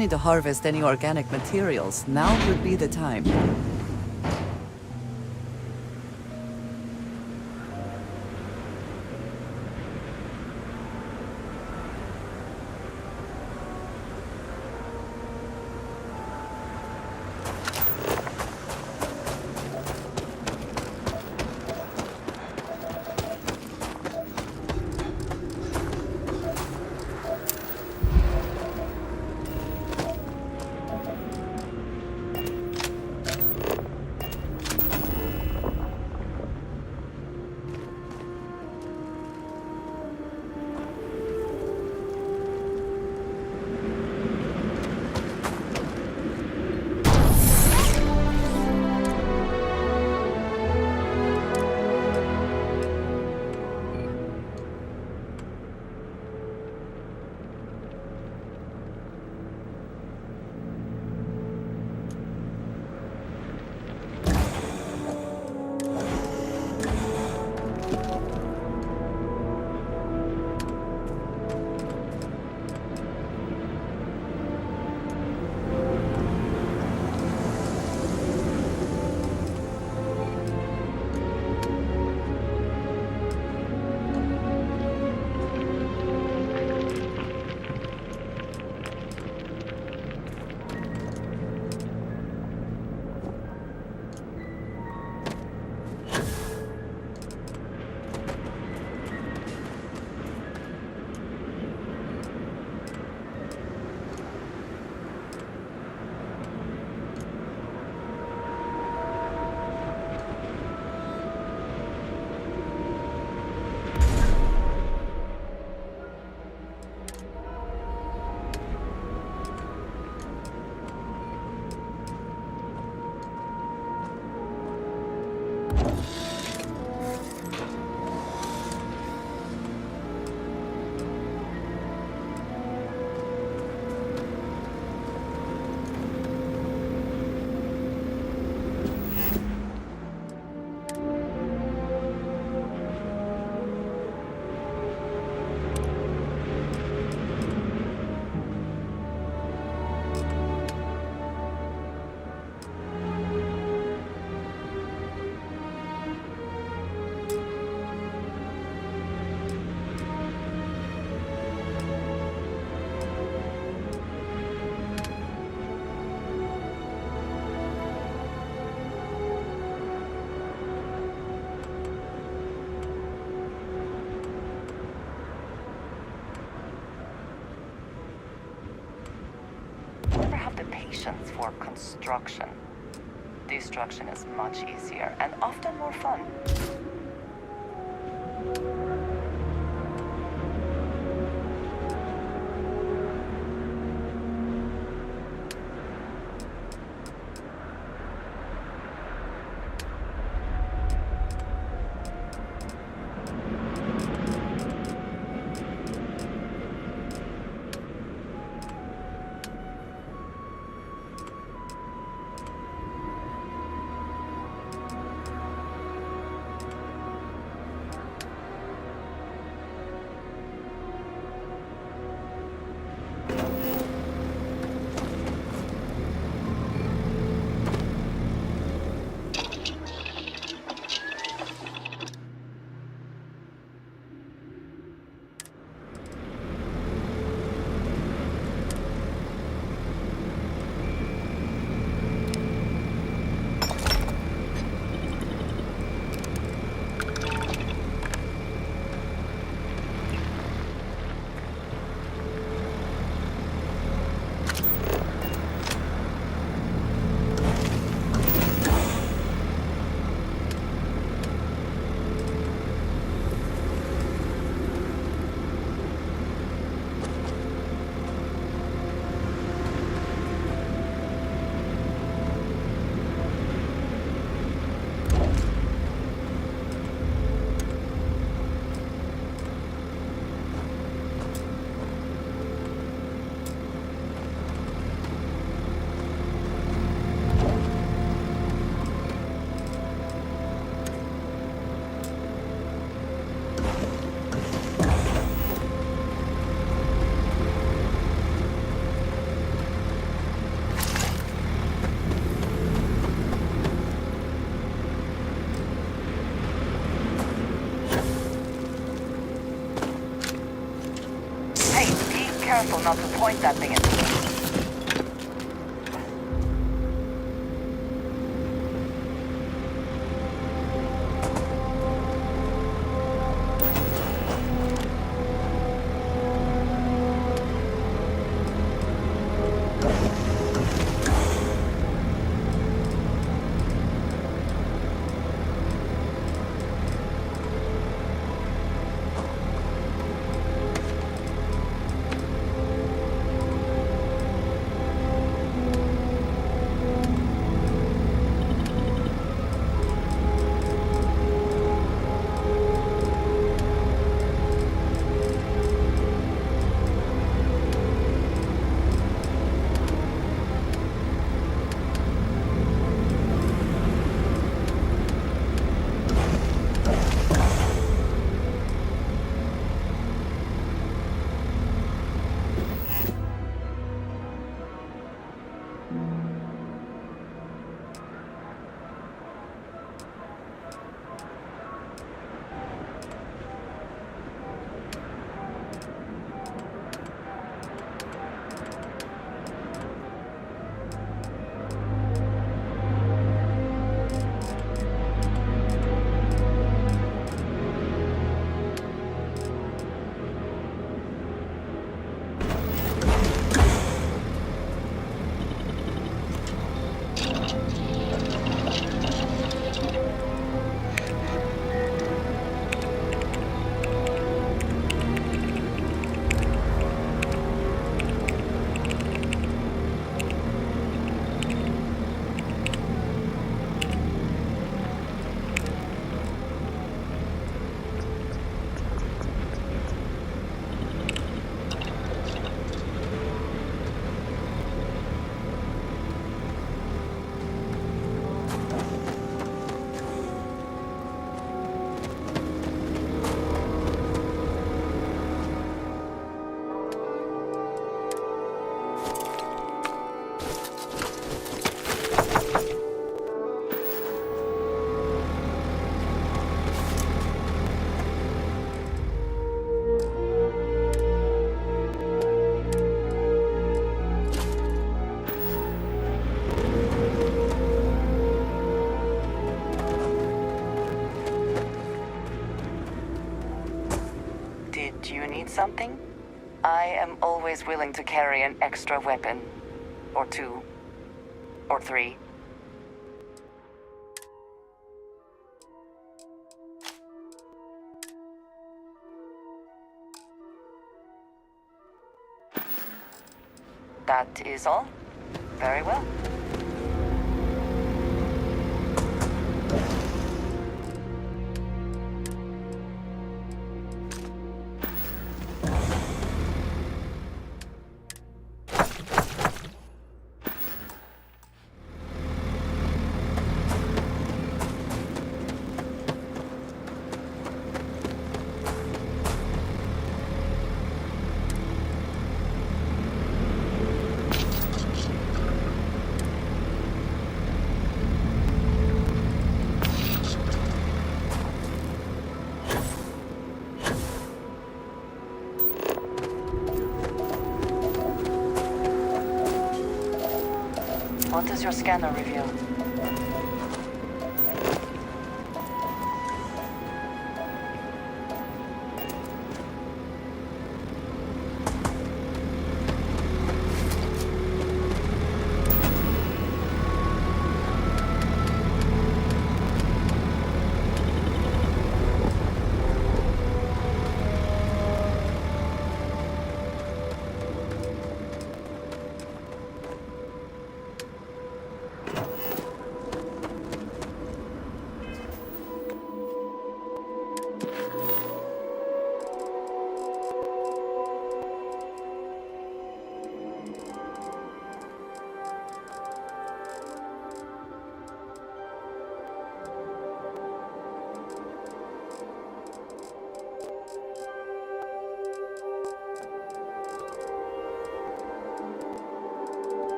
need to harvest any organic materials, now would be the time. For construction. Destruction is much easier and often more fun. careful not to point that thing at me. Do you need something? I am always willing to carry an extra weapon. Or two. Or three. That is all? Very well. What does your scanner reveal?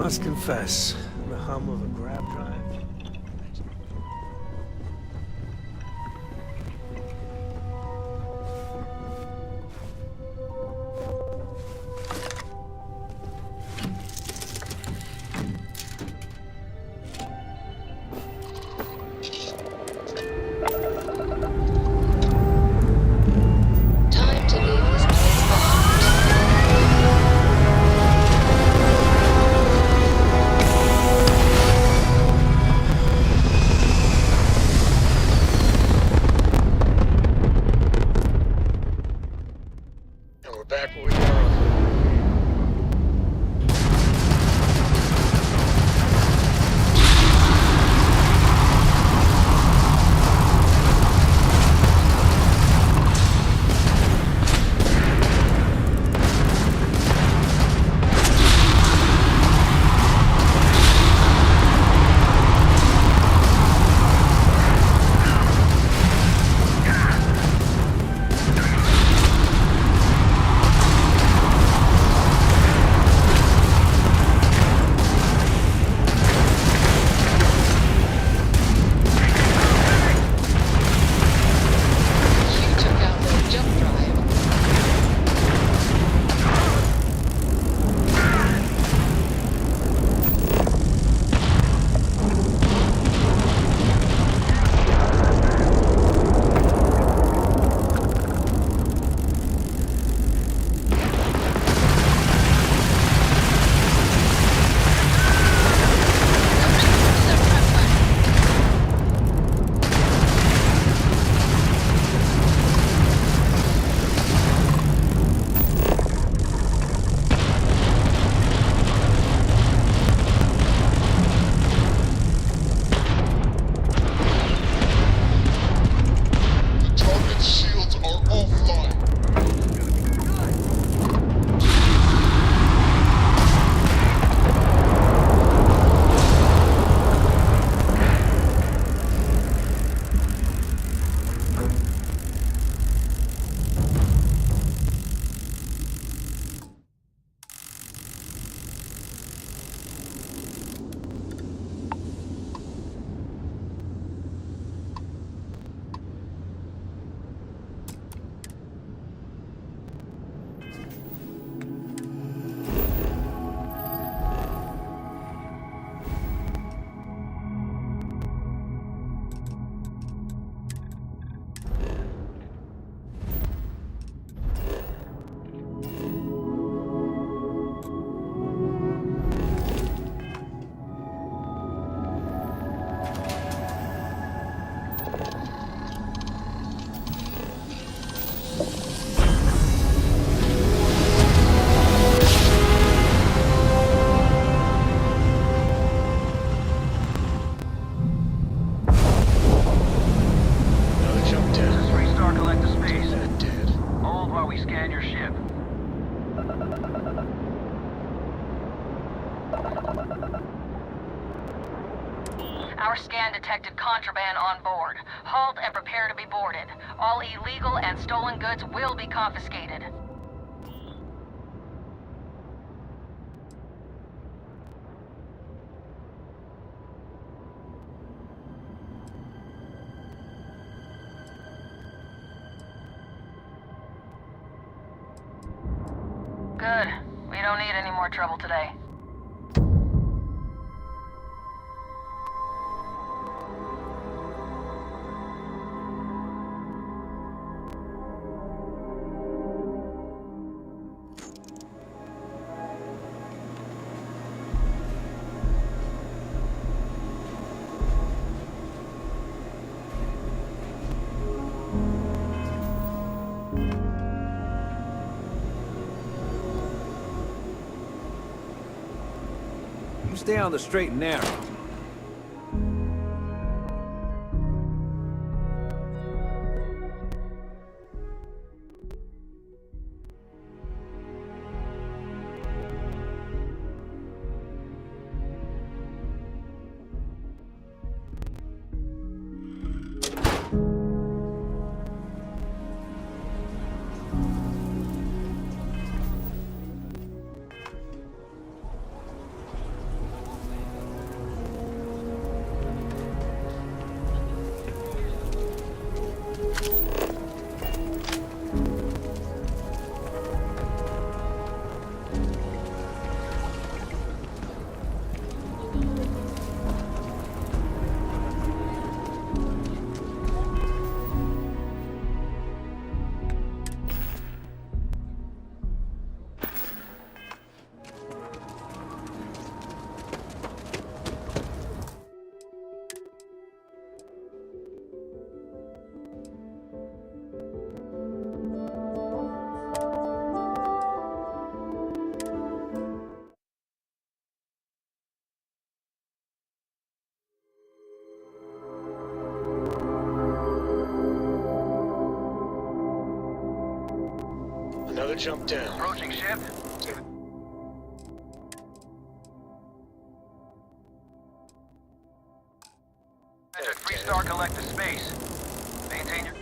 must confess, the hum of a grab drive. Time to leave this place behind. And we're back where we were. You took out the jump drive. Target shields are offline. Another jump test. Restart collective space. That dead. Hold while we scan your ship. Our scan detected contraband on board. Halt and prepare to be boarded. All illegal and stolen goods will be confiscated. Good. We don't need any more trouble today. You stay on the straight and narrow. gotta jump down. Approaching ship. Enter three-star collective space. Maintain your...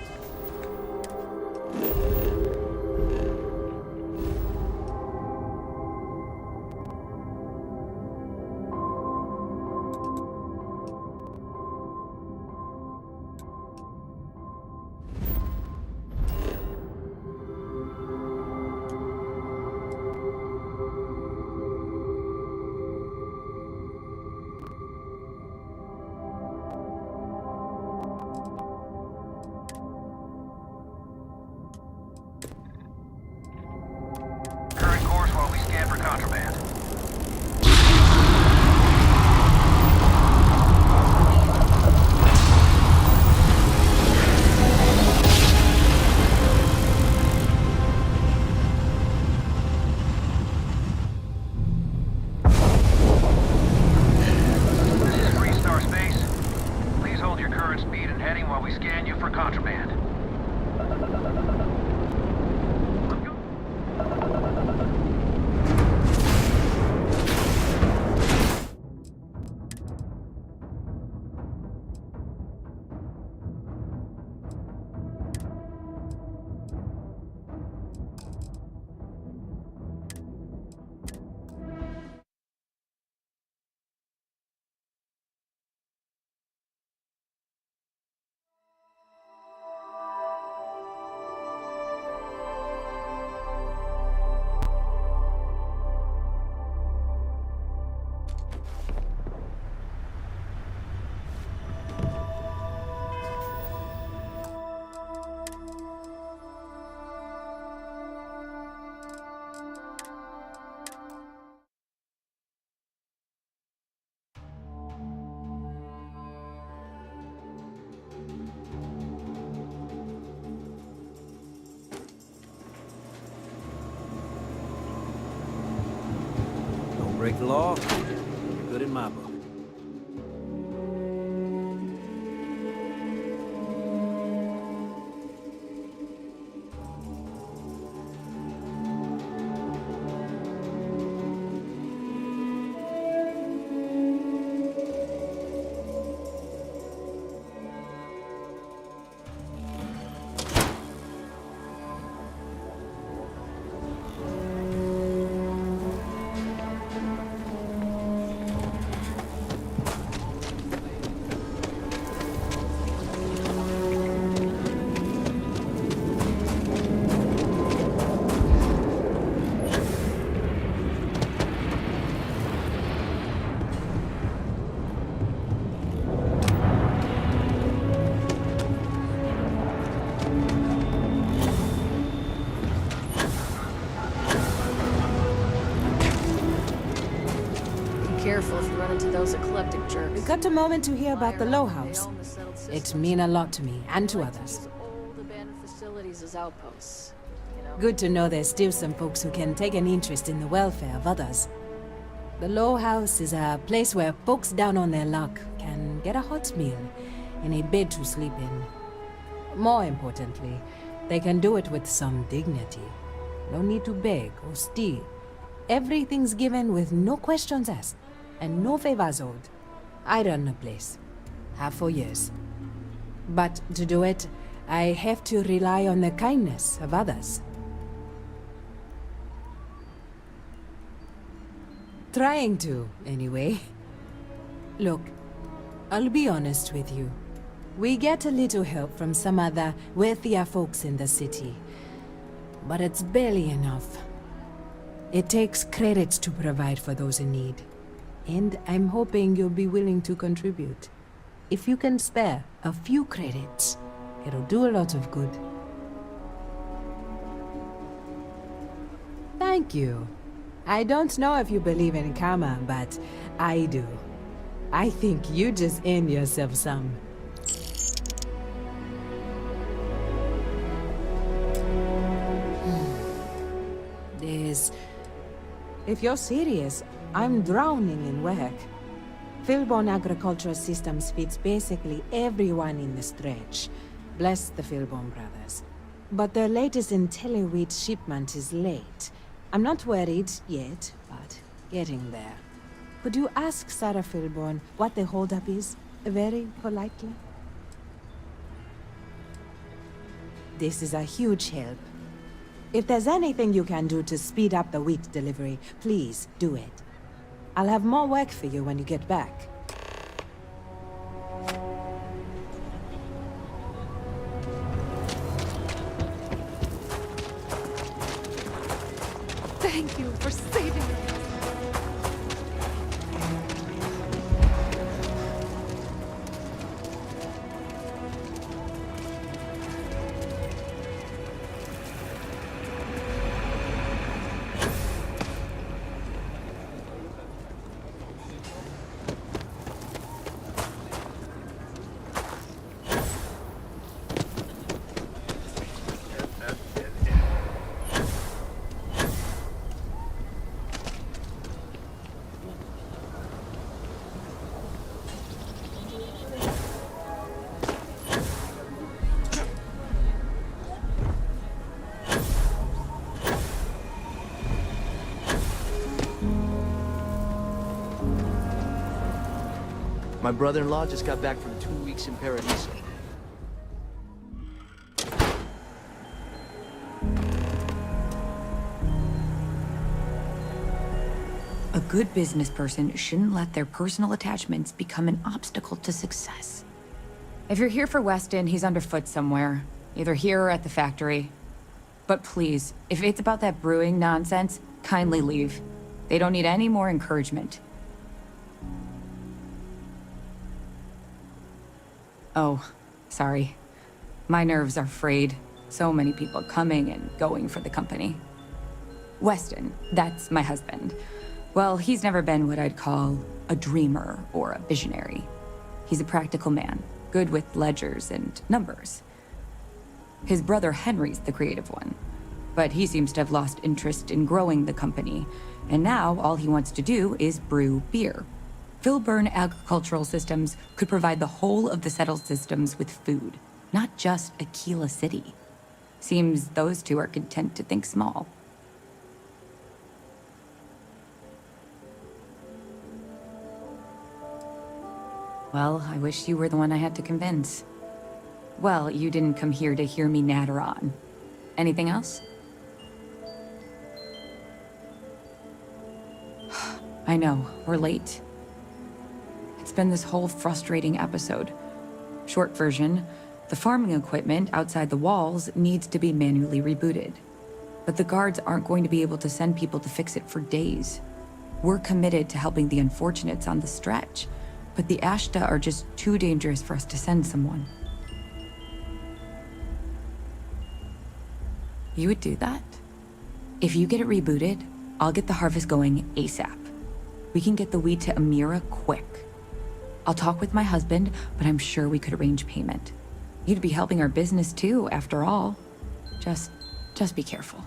Current course while we scan for contraband. This is three-star space. Please hold your current speed and heading while we scan you for contraband. Don't break the law. You're good in my book. Careful if you run into those eclectic jerks. We got a moment to hear about the Low House. It means a lot to me and to others. Old abandoned facilities as outposts. You know? Good to know there's still some folks who can take an interest in the welfare of others. The Low House is a place where folks down on their luck can get a hot meal and a bed to sleep in. More importantly, they can do it with some dignity. No need to beg or steal. Everything's given with no questions asked and no favors owed. I run the place. Have for years. But to do it, I have to rely on the kindness of others. Trying to, anyway. Look, I'll be honest with you. We get a little help from some other wealthier folks in the city. But it's barely enough. It takes credits to provide for those in need. And I'm hoping you'll be willing to contribute. If you can spare a few credits, it'll do a lot of good. Thank you. I don't know if you believe in karma, but I do. I think you just earned yourself some. If you're serious, I'm drowning in work. Philbone Agricultural Systems feeds basically everyone in the stretch. Bless the Philbone brothers. but their latest IntelliWheat shipment is late. I'm not worried yet, but getting there. Could you ask Sarah Filborn what the holdup is, very politely? This is a huge help. If there's anything you can do to speed up the wheat delivery, please do it. I'll have more work for you when you get back. Thank you for saving me. My brother-in-law just got back from 2 weeks in Paradiso. A good business person shouldn't let their personal attachments become an obstacle to success. If you're here for Weston, he's underfoot somewhere, either here or at the factory. But please, if it's about that brewing nonsense, kindly leave. They don't need any more encouragement. Oh, sorry. My nerves are frayed. So many people coming and going for the company. Weston, that's my husband. Well, he's never been what I'd call a dreamer or a visionary. He's a practical man, good with ledgers and numbers. His brother Henry's the creative one, but he seems to have lost interest in growing the company, and now all he wants to do is brew beer. Filburn Agricultural Systems could provide the whole of the settled systems with food, not just Aquila City. Seems those two are content to think small. Well, I wish you were the one I had to convince. Well, you didn't come here to hear me natter on. Anything else? I know, we're late. It's been this whole frustrating episode. Short version, the farming equipment outside the walls needs to be manually rebooted. But the guards aren't going to be able to send people to fix it for days. We're committed to helping the unfortunates on the stretch, but the Ashta are just too dangerous for us to send someone. You would do that? If you get it rebooted, I'll get the harvest going ASAP. We can get the wheat to Amira quick. I'll talk with my husband, but I'm sure we could arrange payment. You'd be helping our business too, after all. Just be careful.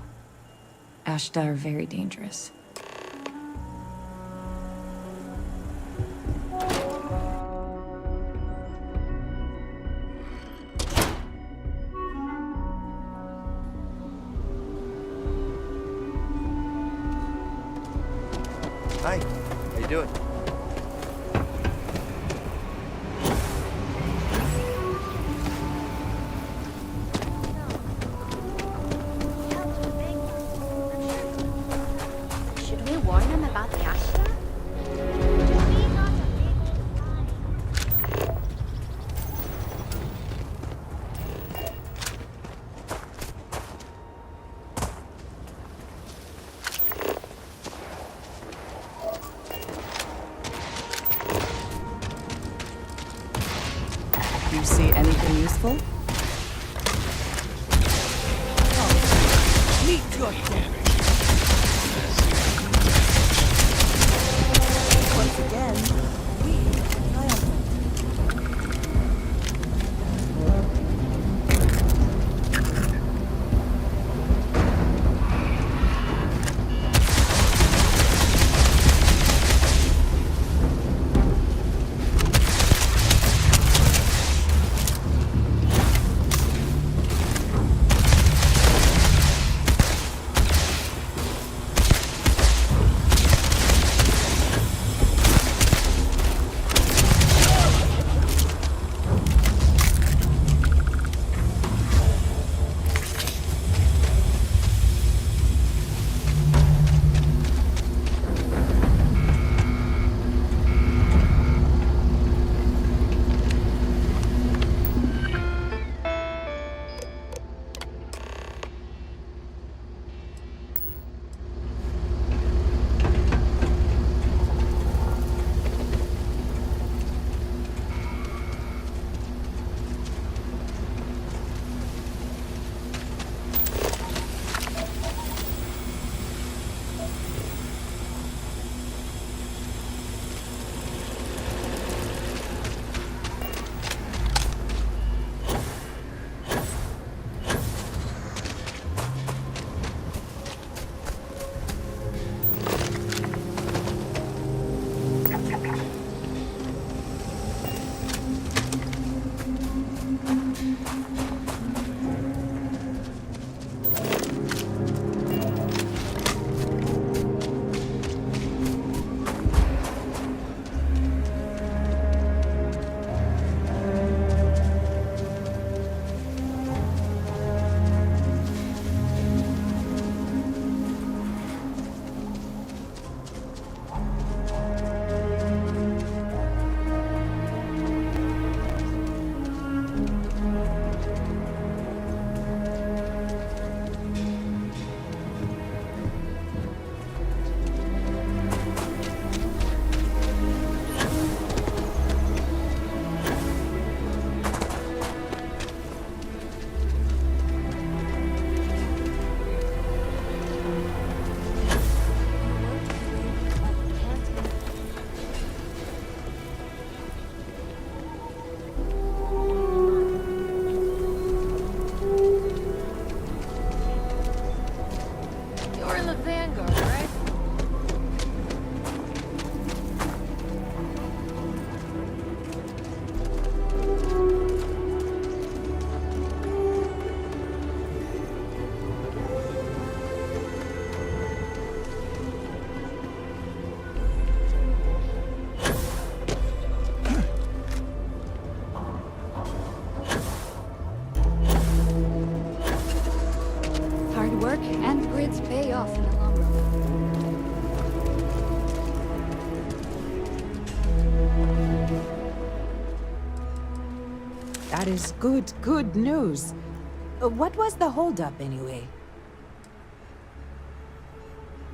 Ashta are very dangerous. Hi, how you doing? Should we warn them about the Ashta? You see anything useful? Meet your death! Once again, we triumph. That is good news. What was the holdup anyway?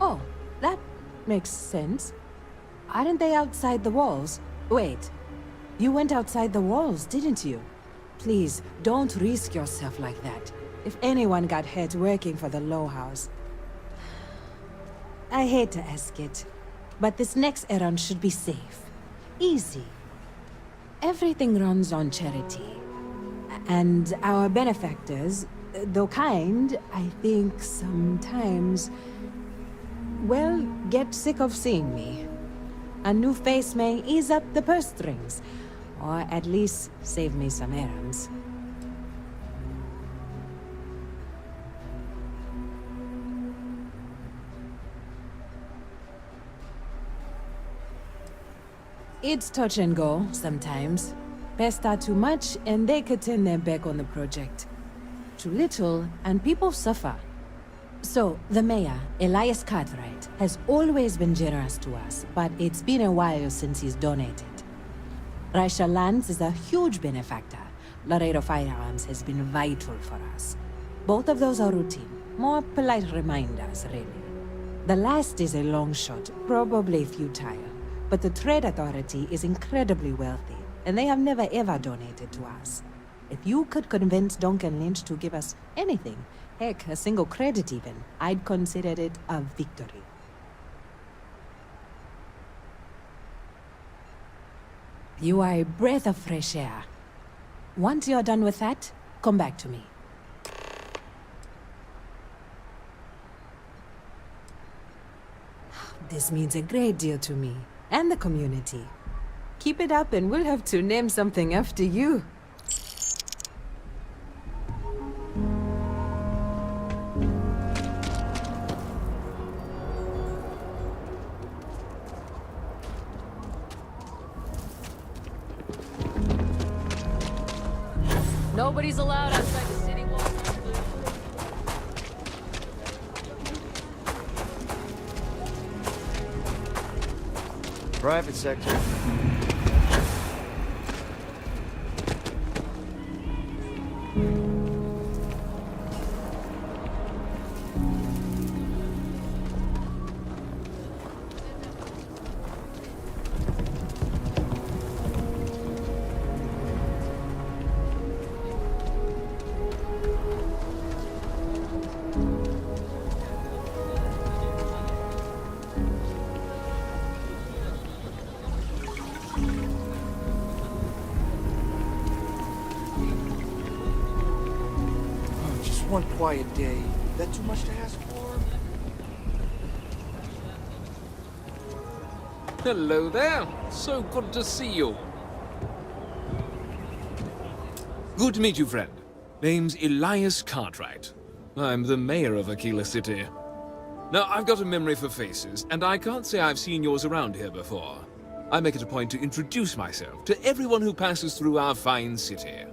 Oh, that makes sense. Aren't they outside the walls? Wait, you went outside the walls, didn't you? Please, don't risk yourself like that. If anyone got hurt working for the Low House. I hate to ask it, but this next errand should be safe. Easy. Everything runs on charity. And our benefactors, though kind, I think sometimes, well, get sick of seeing me. A new face may ease up the purse strings, or at least save me some errands. It's touch and go, sometimes. Pester too much, and they could turn their back on the project. Too little, and people suffer. So, the mayor, Elias Cartwright, has always been generous to us, but it's been a while since he's donated. Raisha Lands is a huge benefactor. Laredo Firearms has been vital for us. Both of those are routine, more polite reminders, really. The last is a long shot, probably futile. But the Trade Authority is incredibly wealthy, and they have never ever donated to us. If you could convince Duncan Lynch to give us anything, heck, a single credit even, I'd consider it a victory. You are a breath of fresh air. Once you're done with that, come back to me. This means a great deal to me, and the community. Keep it up and we'll have to name something after you. Nobody's allowed outside the city walls. Private sector. One quiet day. That too much to ask for? Hello there. So good to see you. Good to meet you, friend. Name's Elias Cartwright. I'm the mayor of Aquila City. Now, I've got a memory for faces, and I can't say I've seen yours around here before. I make it a point to introduce myself to everyone who passes through our fine city.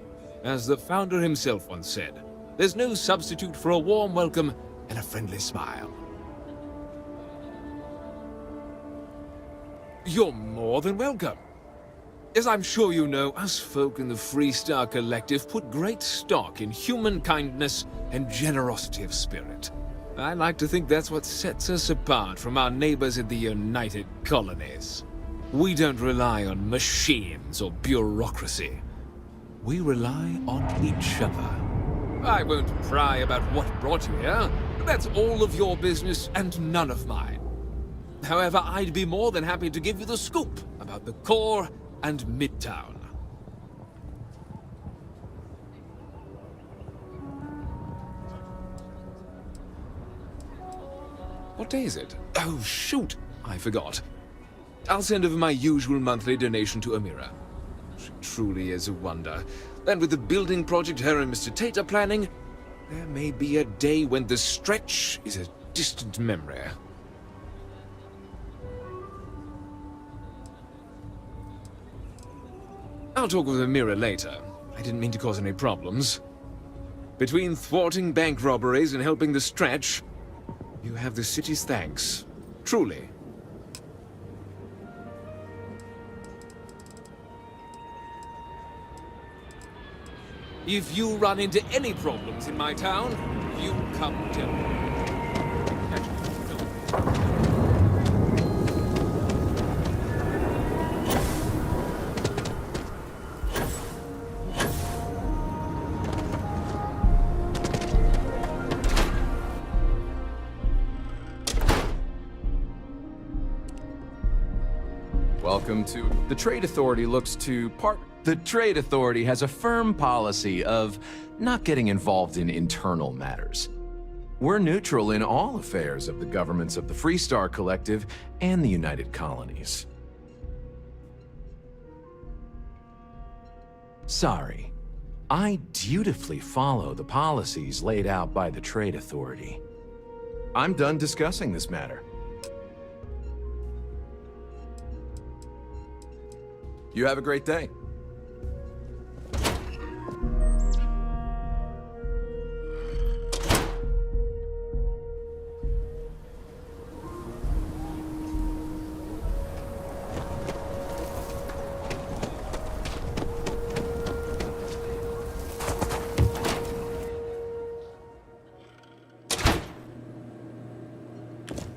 As the founder himself once said, there's no substitute for a warm welcome and a friendly smile. You're more than welcome. As I'm sure you know, us folk in the Freestar Collective put great stock in human kindness and generosity of spirit. I like to think that's what sets us apart from our neighbors in the United Colonies. We don't rely on machines or bureaucracy. We rely on each other. I won't pry about what brought you here. That's all of your business and none of mine. However, I'd be more than happy to give you the scoop about the core and Midtown. What day is it? Oh, shoot! I forgot. I'll send over my usual monthly donation to Amira. She truly is a wonder. And with the building project her and Mr. Tate are planning, there may be a day when the stretch is a distant memory. I'll talk with Amira later. I didn't mean to cause any problems. Between thwarting bank robberies and helping the stretch, you have the city's thanks. Truly. If you run into any problems in my town, you come tell me. Welcome to... The Trade Authority looks to The Trade Authority has a firm policy of not getting involved in internal matters. We're neutral in all affairs of the governments of the Freestar Collective and the United Colonies. Sorry. I dutifully follow the policies laid out by the Trade Authority. I'm done discussing this matter. You have a great day.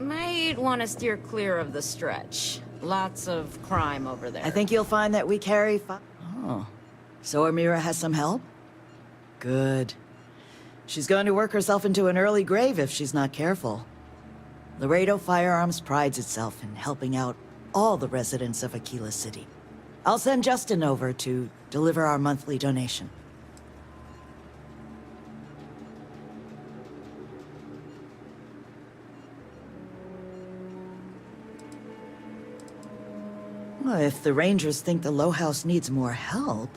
Might want to steer clear of the stretch. Lots of crime over there. I think you'll find that we carry Oh. So Amira has some help? Good. She's going to work herself into an early grave if she's not careful. Laredo Firearms prides itself in helping out all the residents of Aquila City. I'll send Justin over to deliver our monthly donation. Well, if the Rangers think the Low House needs more help,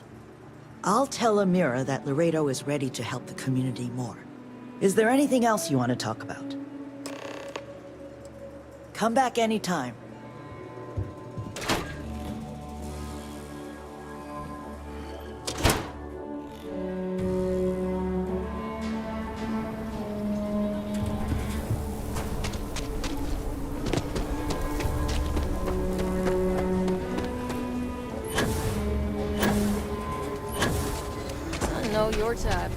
I'll tell Amira that Laredo is ready to help the community more. Is there anything else you want to talk about? Come back anytime. Know your type.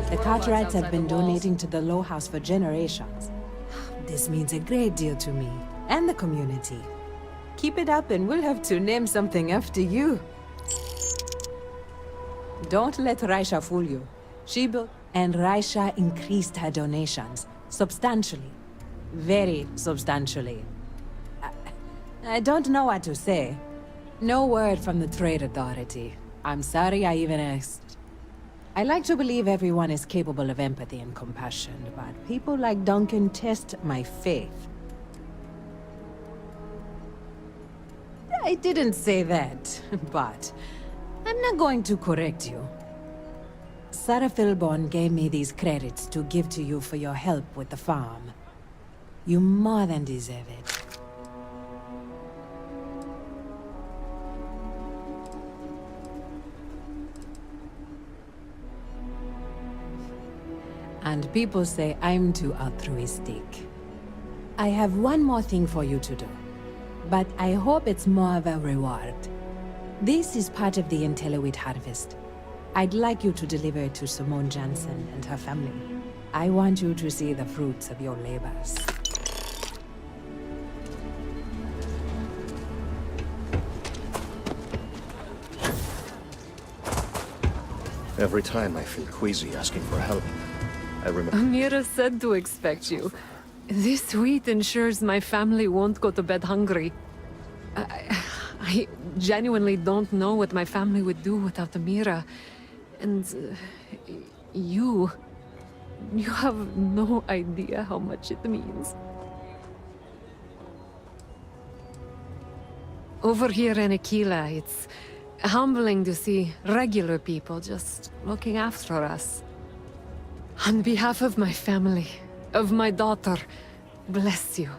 The Cartwrights have been donating to the Low House for generations. This means a great deal to me and the community. Keep it up and we'll have to name something after you. Don't let Raisha fool you. She built... And Raisha increased her donations. Substantially. Very substantially. I don't know what to say. No word from the Trade Authority. I'm sorry I even asked. I like to believe everyone is capable of empathy and compassion, but people like Duncan test my faith. I didn't say that, but I'm not going to correct you. Sarah Philborn gave me these credits to give to you for your help with the farm. You more than deserve it. And people say I'm too altruistic. I have one more thing for you to do, but I hope it's more of a reward. This is part of the Intelliwit harvest. I'd like you to deliver it to Simone Jansen and her family. I want you to see the fruits of your labors. Every time I feel queasy asking for help, I remember... Amira said to expect you. This wheat ensures my family won't go to bed hungry. I genuinely don't know what my family would do without Amira. And you have no idea how much it means. Over here in Aquila, it's humbling to see regular people just looking after us. On behalf of my family, of my daughter, bless you.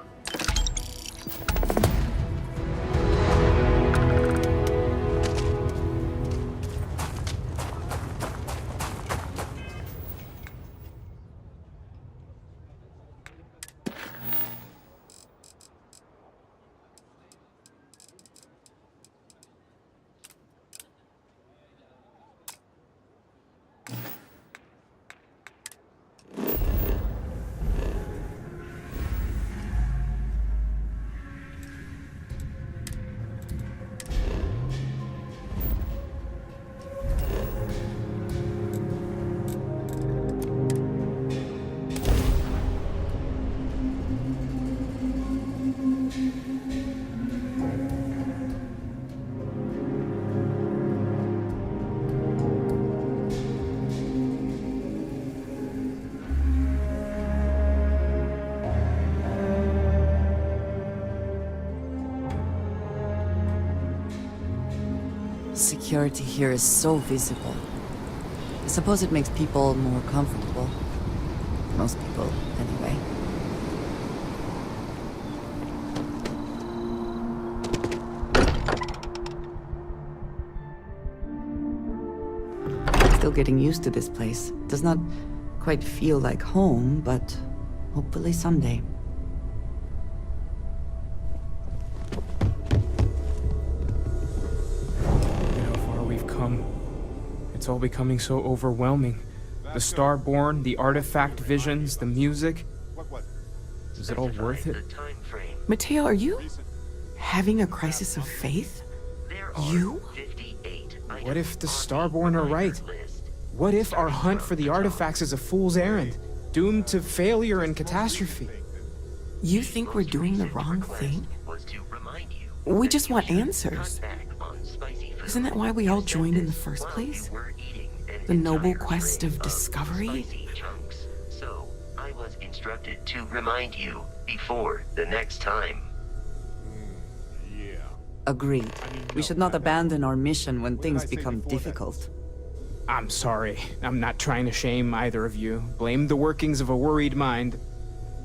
Security here is so visible. I suppose it makes people more comfortable. Most people, anyway. Still getting used to this place. Does not quite feel like home, but hopefully someday. It's all becoming so overwhelming. The Starborn, the artifact visions, the music. Is it all worth it? Mateo, are you having a crisis of faith? You? What if the Starborn are right? What if our hunt for the artifacts is a fool's errand, doomed to failure and catastrophe? You think we're doing the wrong thing? We just want answers. Isn't that why we all joined in the first place? The noble quest of discovery? So, I was instructed to remind you before the next time. Agreed. We should not abandon our mission when things become difficult. I'm sorry. I'm not trying to shame either of you. Blame the workings of a worried mind.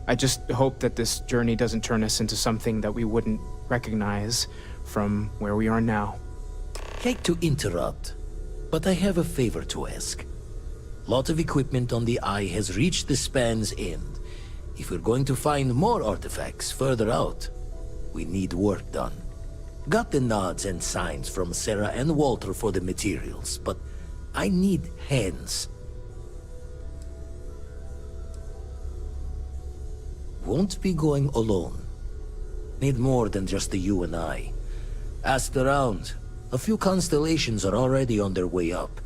I just hope that this journey doesn't turn us into something that we wouldn't recognize from where we are now. Hate to interrupt, but I have a favor to ask. Lot of equipment on the Eye has reached the span's end. If we're going to find more artifacts further out, we need work done. Got the nods and signs from Sarah and Walter for the materials, but I need hands. Won't be going alone. Need more than just the you and I. Asked around. A few constellations are already on their way up.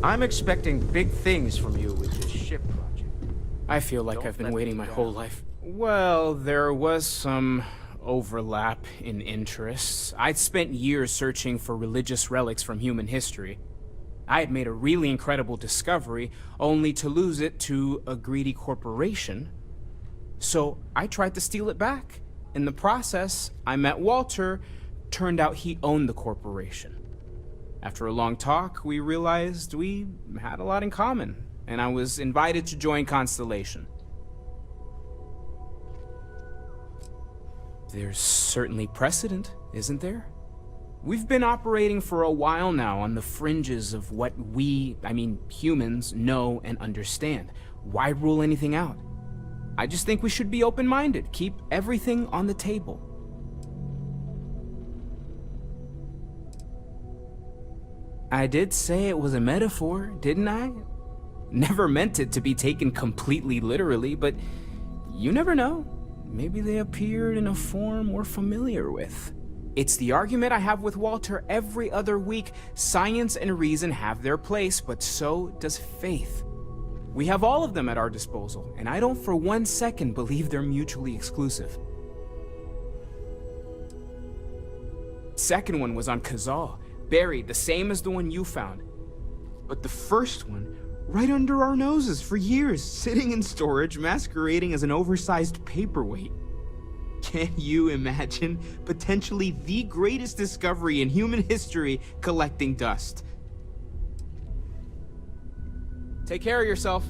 I'm expecting big things from you with this ship project. I feel like I've been waiting my whole life. Well, there was some overlap in interests. I'd spent years searching for religious relics from human history. I had made a really incredible discovery, only to lose it to a greedy corporation. So I tried to steal it back. In the process, I met Walter. Turned out he owned the corporation. After a long talk, we realized we had a lot in common, and I was invited to join Constellation. There's certainly precedent, isn't there? We've been operating for a while now on the fringes of what we, humans, know and understand. Why rule anything out? I just think we should be open-minded, keep everything on the table. I did say it was a metaphor, didn't I? Never meant it to be taken completely literally, but you never know. Maybe they appeared in a form we're familiar with. It's the argument I have with Walter every other week. Science and reason have their place, but so does faith. We have all of them at our disposal, and I don't for 1 second believe they're mutually exclusive. second one was on Kazal, buried, the same as the one you found. But the first one, right under our noses for years, sitting in storage, masquerading as an oversized paperweight. Can you imagine potentially the greatest discovery in human history collecting dust? Take care of yourself.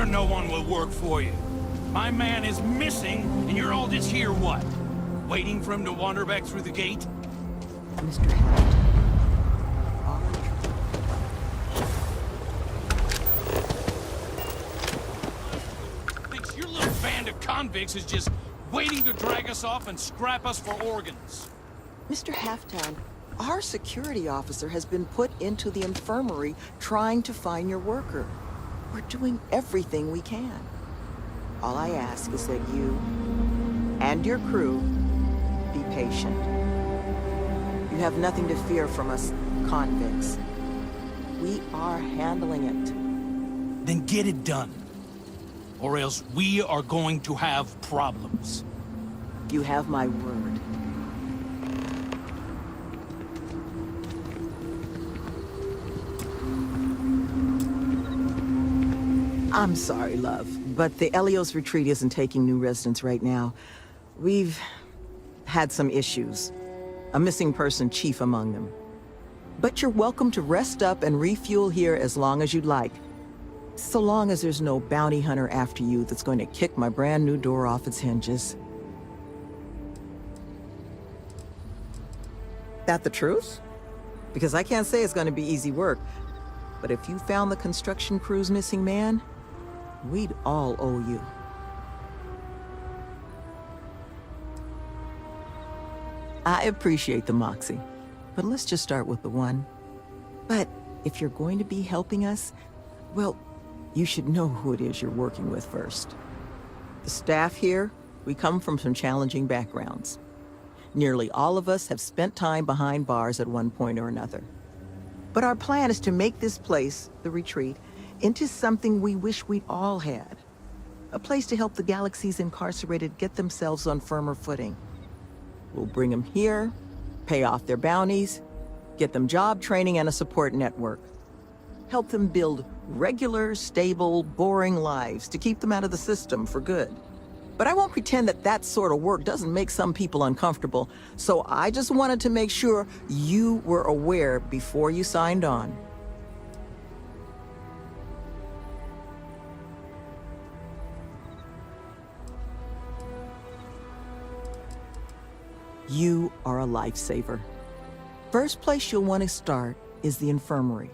No one will work for you. My man is missing, and you're all just here, what? Waiting for him to wander back through the gate? Mr. Thinks your little band of convicts is just waiting to drag us off and scrap us for organs. Mr. Halftown, our security officer has been put into the infirmary trying to find your worker. We're doing everything we can. All I ask is that you and your crew be patient. You have nothing to fear from us convicts. We are handling it. Then get it done. Or else we are going to have problems. You have my word. I'm sorry, love, but the Elios retreat isn't taking new residents right now. We've had some issues. A missing person chief among them. But you're welcome to rest up and refuel here as long as you'd like. So long as there's no bounty hunter after you that's going to kick my brand new door off its hinges. That the truth? Because I can't say it's going to be easy work. But if you found the construction crew's missing man, we'd all owe you. I appreciate the moxie, but let's just start with the one. But if you're going to be helping us, well, you should know who it is you're working with first. The staff here, we come from some challenging backgrounds. Nearly all of us have spent time behind bars at one point or another. But our plan is to make this place, the retreat, into something we wish we'd all had. A place to help the galaxy's incarcerated get themselves on firmer footing. We'll bring them here, pay off their bounties, get them job training and a support network. Help them build regular, stable, boring lives to keep them out of the system for good. But I won't pretend that that sort of work doesn't make some people uncomfortable, so I just wanted to make sure you were aware before you signed on. You are a lifesaver. First place you'll want to start is the infirmary.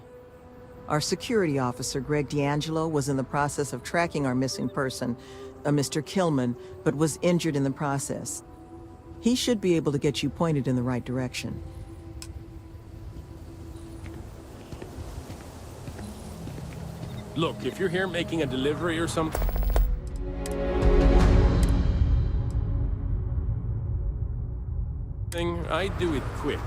Our security officer, Greg D'Angelo, was in the process of tracking our missing person, Mr. Killman, but was injured in the process. He should be able to get you pointed in the right direction. Look, if you're here making a delivery or something, I do it quick.